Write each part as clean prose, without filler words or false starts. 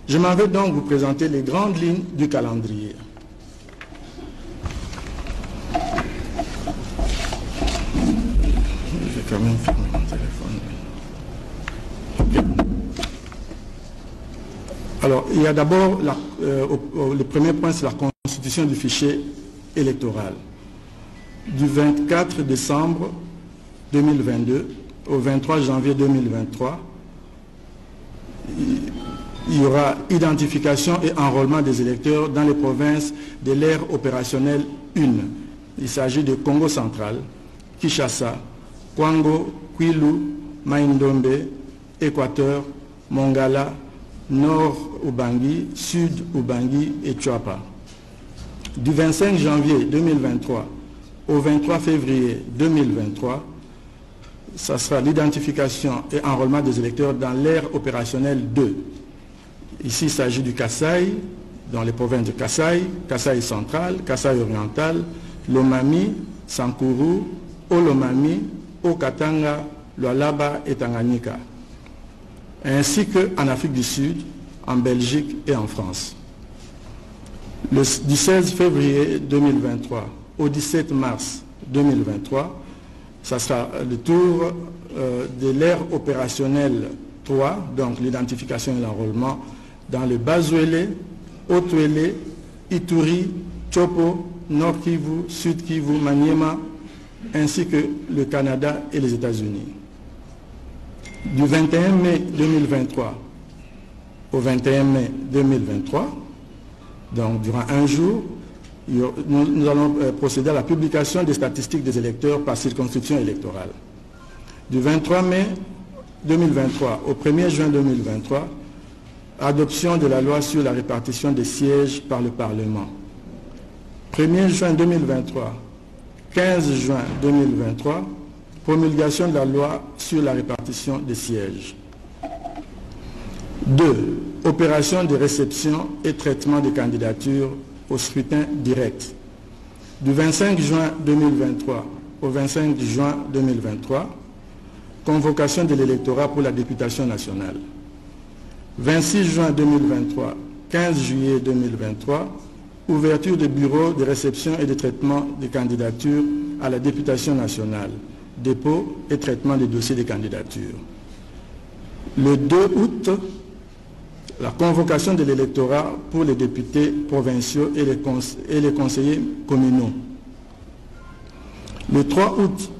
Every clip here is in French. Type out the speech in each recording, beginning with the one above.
Je m'en vais donc vous présenter les grandes lignes du calendrier. Je vais quand même fermer mon téléphone. Alors, il y a d'abord, le premier point, c'est la constitution du fichier électoral. Du 24 décembre 2022 au 23 janvier 2023, il y aura identification et enrôlement des électeurs dans les provinces de l'ère opérationnelle 1. Il s'agit de Congo central, Kinshasa, Kwango, Kwilu, Mai-Ndombe, Équateur, Mongala, Nord Ubangi, Sud Ubangi et Tchouapa. Du 25 janvier 2023 au 23 février 2023, ça sera l'identification et enrôlement des électeurs dans l'ère opérationnelle 2. Ici, il s'agit du Kasaï, dans les provinces de Kasaï, Kasaï central, Kasaï oriental, Lomami, Sankuru, Olomami, Okatanga, Lualaba et Tanganyika, ainsi qu'en Afrique du Sud, en Belgique et en France. Du 16 février 2023 au 17 mars 2023, ça sera le tour de l'ère opérationnelle 3, donc l'identification et l'enrôlement, dans le Bas-Ouélé, Haut-Ouélé, Ituri, Chopo, Nord Kivu, Sud Kivu, Maniema, ainsi que le Canada et les États-Unis. Du 21 mai 2023 au 21 mai 2023, donc durant un jour, nous allons procéder à la publication des statistiques des électeurs par circonscription électorale. Du 23 mai 2023 au 1er juin 2023, adoption de la loi sur la répartition des sièges par le Parlement. 1er juin 2023, 15 juin 2023, promulgation de la loi sur la répartition des sièges. 2. Opération de réception et traitement des candidatures au scrutin direct. Du 25 juin 2023 au 25 juin 2023, convocation de l'électorat pour la députation nationale. 26 juin 2023, 15 juillet 2023, ouverture de bureaux de réception et de traitement des candidatures à la députation nationale, dépôt et traitement des dossiers de candidature. Le 2 août, la convocation de l'électorat pour les députés provinciaux et les conseillers communaux. Le 3 août,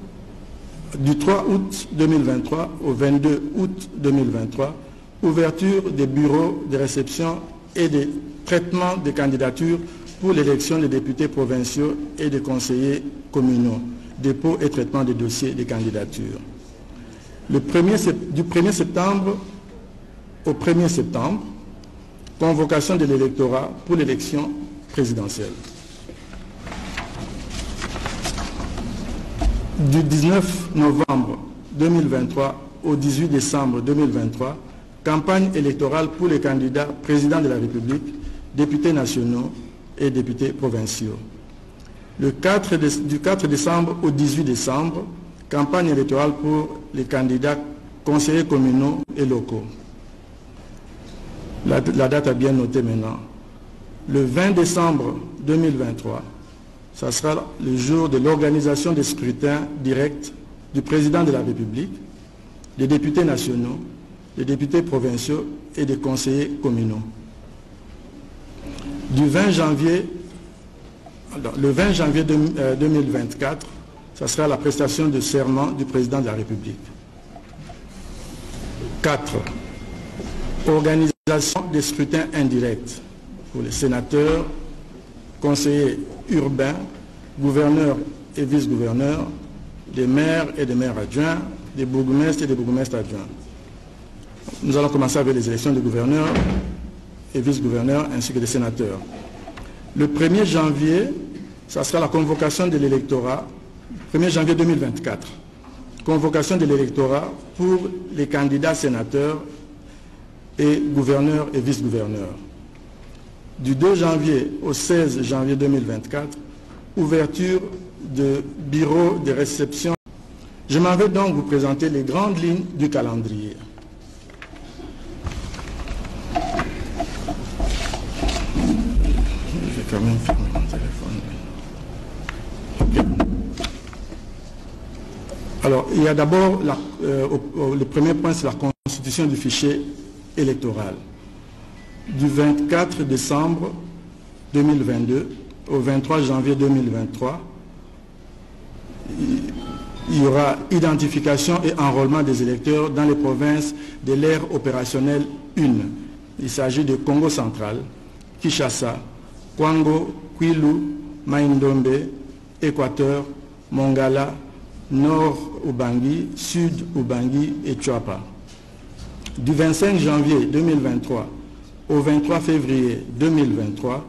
du 3 août 2023 au 22 août 2023, ouverture des bureaux de réception et de traitement des candidatures pour l'élection des députés provinciaux et des conseillers communaux, dépôt et traitement des dossiers de candidature. Du 1er septembre au 1er septembre, convocation de l'électorat pour l'élection présidentielle. Du 19 novembre 2023 au 18 décembre 2023, campagne électorale pour les candidats président de la République, députés nationaux et députés provinciaux. Du 4 décembre au 18 décembre, campagne électorale pour les candidats conseillers communaux et locaux. La date a bien noté maintenant. Le 20 décembre 2023, ça sera le jour de l'organisation des scrutins directs du président de la République, des députés nationaux, des députés provinciaux et des conseillers communaux. Le 20 janvier 2024, ça sera la prestation de serment du président de la République. 4. Organisation des scrutins indirects pour les sénateurs, conseillers urbains, gouverneurs et vice-gouverneurs, des maires et des maires adjoints, des bourgmestres et des bourgmestres adjoints. Nous allons commencer avec les élections de gouverneurs et vice-gouverneurs ainsi que des sénateurs. Le 1er janvier, ça sera la convocation de l'électorat, 1er janvier 2024, convocation de l'électorat pour les candidats sénateurs et gouverneurs et vice-gouverneurs. Du 2 janvier au 16 janvier 2024, ouverture de bureaux de réception. Je m'en vais donc vous présenter les grandes lignes du calendrier. quand même fermer mon téléphone. Okay. Alors, il y a d'abord, le premier point, c'est la constitution du fichier électoral. Du 24 décembre 2022 au 23 janvier 2023, il y aura identification et enrôlement des électeurs dans les provinces de l'ère opérationnelle 1. Il s'agit de Congo central, Kinshasa, Kwango, Kwilu, Mai-Ndombe, Équateur, Mongala, Nord Ubangi, Sud Ubangi et Tchouapa. Du 25 janvier 2023 au 23 février 2023,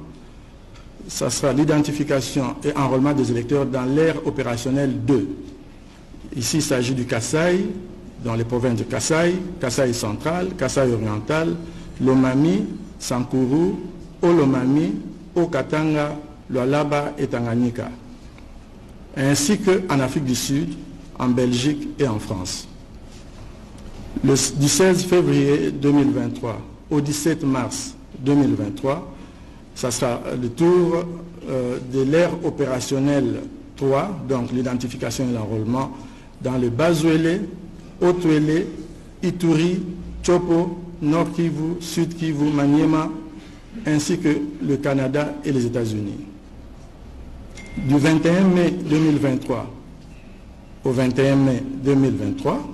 ça sera l'identification et enrôlement des électeurs dans l'ère opérationnelle 2. Ici, il s'agit du Kasaï, dans les provinces de Kasaï, Kasaï central, Kasaï oriental, Lomami, Sankuru, Olomami, Okatanga, Lualaba et Tanganyika, ainsi qu'en Afrique du Sud, en Belgique et en France. Du 16 février 2023 au 17 mars 2023, ça sera le tour de l'ère opérationnelle 3, donc l'identification et l'enrôlement, dans le Bas-Ouélé, Haut-Ouélé, Ituri, Chopo, Nord Kivu, Sud Kivu, Maniema, ainsi que le Canada et les États-Unis. Du 21 mai 2023 au 21 mai 2023,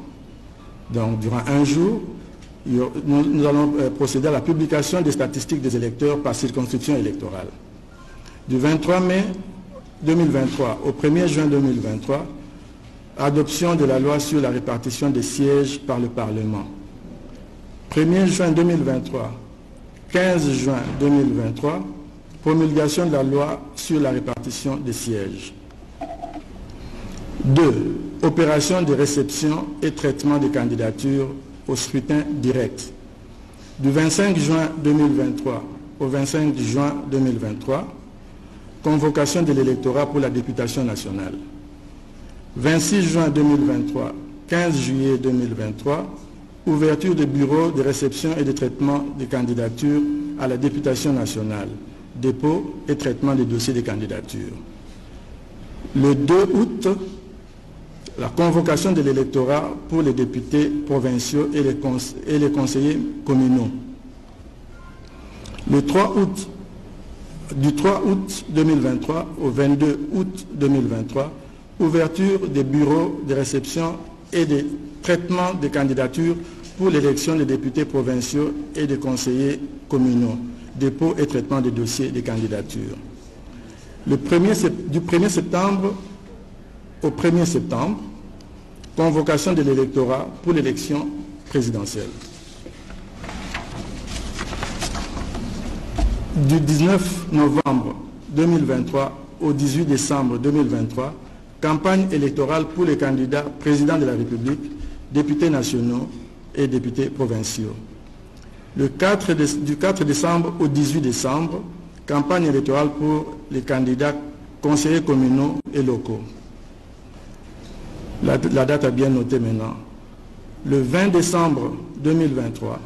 donc durant un jour, nous allons procéder à la publication des statistiques des électeurs par circonscription électorale. Du 23 mai 2023 au 1er juin 2023, adoption de la loi sur la répartition des sièges par le Parlement. 1er juin 2023, 15 juin 2023, promulgation de la loi sur la répartition des sièges. 2. Opération de réception et traitement des candidatures au scrutin direct. Du 25 juin 2023 au 25 juin 2023, convocation de l'électorat pour la députation nationale. 26 juin 2023, 15 juillet 2023, ouverture de bureaux de réception et de traitement des candidatures à la députation nationale, dépôt et traitement des dossiers de candidature. Le 2 août, la convocation de l'électorat pour les députés provinciaux et les conseillers communaux. Le 3 août, du 3 août 2023 au 22 août 2023, ouverture des bureaux de réception et de traitement des candidatures pour l'élection des députés provinciaux et des conseillers communaux, dépôt et traitement des dossiers de candidature. Du 1er septembre au 1er septembre, convocation de l'électorat pour l'élection présidentielle. Du 19 novembre 2023 au 18 décembre 2023, campagne électorale pour les candidats président de la République, députés nationaux et députés provinciaux. Du 4 décembre au 18 décembre, campagne électorale pour les candidats conseillers communaux et locaux. La date a bien noté maintenant. Le 20 décembre 2023,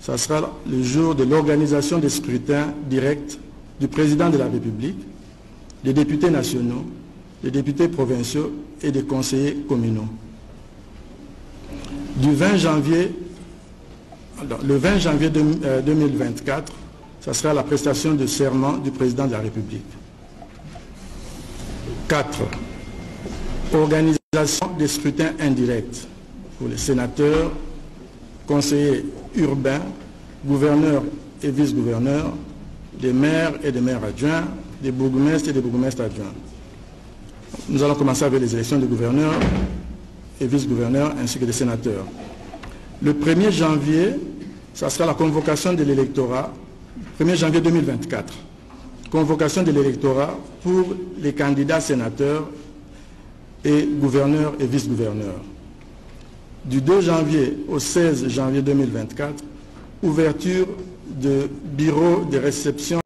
ça sera le jour de l'organisation des scrutins directs du président de la République, des députés nationaux, des députés provinciaux et des conseillers communaux. Le 20 janvier 2024, ça sera la prestation de serment du président de la République. 4. Organisation des scrutins indirects pour les sénateurs, conseillers urbains, gouverneurs et vice-gouverneurs, des maires et des maires adjoints, des bourgmestres et des bourgmestres adjoints. Nous allons commencer avec les élections de gouverneurs et vice-gouverneurs ainsi que des sénateurs. Le 1er janvier, ça sera la convocation de l'électorat, 1er janvier 2024, convocation de l'électorat pour les candidats sénateurs et gouverneurs et vice-gouverneurs. Du 2 janvier au 16 janvier 2024, ouverture de bureaux de réception